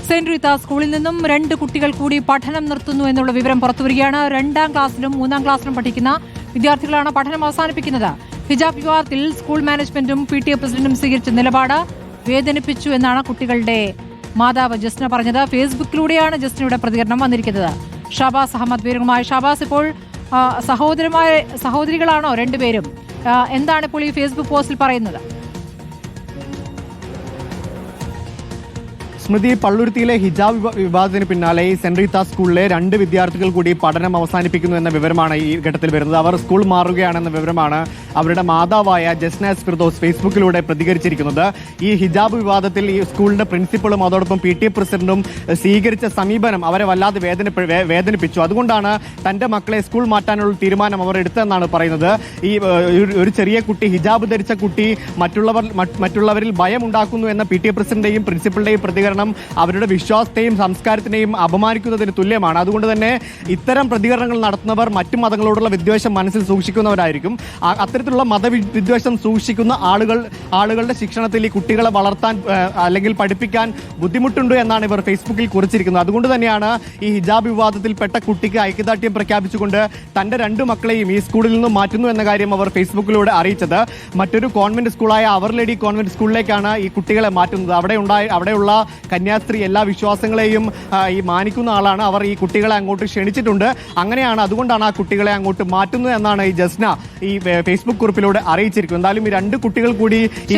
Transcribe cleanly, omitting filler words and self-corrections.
Saint Reetha സ്കൂളിൽ നിന്നും 2 കുട്ടികൾ കൂടി പഠനം നിർത്തുന്നു എന്നുള്ള വിവരം പുറത്തുവരികയാണ്. 2ാം ക്ലാസ്സിലും 3ാം ക്ലാസ്സിലും പഠിക്കുന്ന വിദ്യാർത്ഥികളാണ് പഠനം അവസാനിപ്പിക്കുന്നത്. ഹിജാബ് വിവാദത്തിൽ സ്കൂൾ മാനേജ്മെന്റും PTA പ്രസിഡന്റും സ്വീകരിച്ച നിലപാട് വേദനിപ്പിച്ചു എന്നാണ് കുട്ടികളുടെ മാതാവ് ജസ്ന പറഞ്ഞത്. ഫേസ്ബുക്കിലൂടെയാണ് ജസ്നയുടെ പ്രതികരണം വന്നിരിക്കുന്നത്. ഷാബാസ് അഹമ്മദ് വിവരങ്ങളുമായി. ഷാബാസ്, ഇപ്പോൾ സഹോദരികളാണോ രണ്ടുപേരും? എന്താണ് ഇപ്പോൾ ഈ ഫേസ്ബുക്ക് പോസ്റ്റിൽ പറയുന്നത്? സ്മൃതി, പള്ളുരുത്തിയിലെ ഹിജാബ് വിവാദത്തിന് പിന്നാലെ ഈ സെന്റ് റീത്ത സ്കൂളിലെ 2 വിദ്യാർത്ഥികൾ കൂടി പഠനം അവസാനിപ്പിക്കുന്നു എന്ന വിവരമാണ് ഈ ഘട്ടത്തിൽ വരുന്നത്. അവർ സ്കൂൾ മാറുകയാണെന്ന വിവരമാണ് അവരുടെ മാതാവായ ജസ്ന ഫിർദോസ് ഫേസ്ബുക്കിലൂടെ പ്രതികരിച്ചിരിക്കുന്നത്. ഈ ഹിജാബ് വിവാദത്തിൽ ഈ സ്കൂളിന്റെ പ്രിൻസിപ്പളും അതോടൊപ്പം PTA പ്രസിഡന്റും സ്വീകരിച്ച സമീപനം അവരെ വല്ലാതെ വേദനിപ്പിച്ചു. അതുകൊണ്ടാണ് തന്റെ മക്കളെ സ്കൂൾ മാറ്റാനുള്ള തീരുമാനം അവർ എടുത്തതെന്നാണ് പറയുന്നത്. ഈ ഒരു ചെറിയ കുട്ടി, ഹിജാബ് ധരിച്ച കുട്ടി മറ്റുള്ളവരിൽ ഭയം ഉണ്ടാക്കുന്നു എന്ന PTA പ്രസിഡന്റിന്റെയും പ്രിൻസിപ്പളിന്റെയും പ്രതികരണം അവരുടെ വിശ്വാസത്തെയും സംസ്കാരത്തിനെയും അപമാനിക്കുന്നതിന് തുല്യമാണ്. അതുകൊണ്ട് തന്നെ ഇത്തരം പ്രതികരണങ്ങൾ നടത്തുന്നവർ മറ്റു മതങ്ങളോടുള്ള വിദ്വേഷം മനസ്സിൽ സൂക്ഷിക്കുന്നവരായിരിക്കും. അത്തരത്തിലുള്ള മതവിദ്വേഷം സൂക്ഷിക്കുന്ന ആളുകളുടെ ശിക്ഷണത്തിൽ ഈ കുട്ടികളെ വളർത്താൻ അല്ലെങ്കിൽ പഠിപ്പിക്കാൻ ബുദ്ധിമുട്ടുണ്ട് എന്നാണ് ഇവർ ഫേസ്ബുക്കിൽ കുറിച്ചിരിക്കുന്നത്. അതുകൊണ്ട് തന്നെയാണ് ഈ ഹിജാബ് വിവാദത്തിൽപ്പെട്ട കുട്ടിക്ക് ഐക്യദാർഢ്യം പ്രഖ്യാപിച്ചുകൊണ്ട് തന്റെ 2 മക്കളെയും ഈ സ്കൂളിൽ നിന്നും മാറ്റുന്നു എന്ന കാര്യം അവർ ഫേസ്ബുക്കിലൂടെ അറിയിച്ചത്. മറ്റൊരു കോൺവെന്റ് സ്കൂളായ അവർ ലേഡി കോൺവെന്റ് സ്കൂളിലേക്കാണ് ഈ കുട്ടികളെ മാറ്റുന്നത്. അവിടെയുള്ള കന്യാസ്ത്രീ എല്ലാ വിശ്വാസങ്ങളെയും ഈ മാനിക്കുന്ന ആളാണ്. അവർ ഈ കുട്ടികളെ അങ്ങോട്ട് ക്ഷണിച്ചിട്ടുണ്ട്. അതുകൊണ്ടാണ് ആ കുട്ടികളെ അങ്ങോട്ട് മാറ്റുന്നത് എന്നാണ് ഈ ജസ്ന ഈ ഫേസ്ബുക്ക് കുറിപ്പിലൂടെ അറിയിച്ചിരിക്കുന്നത്. എന്തായാലും ഈ 2 കുട്ടികൾ കൂടി ഈ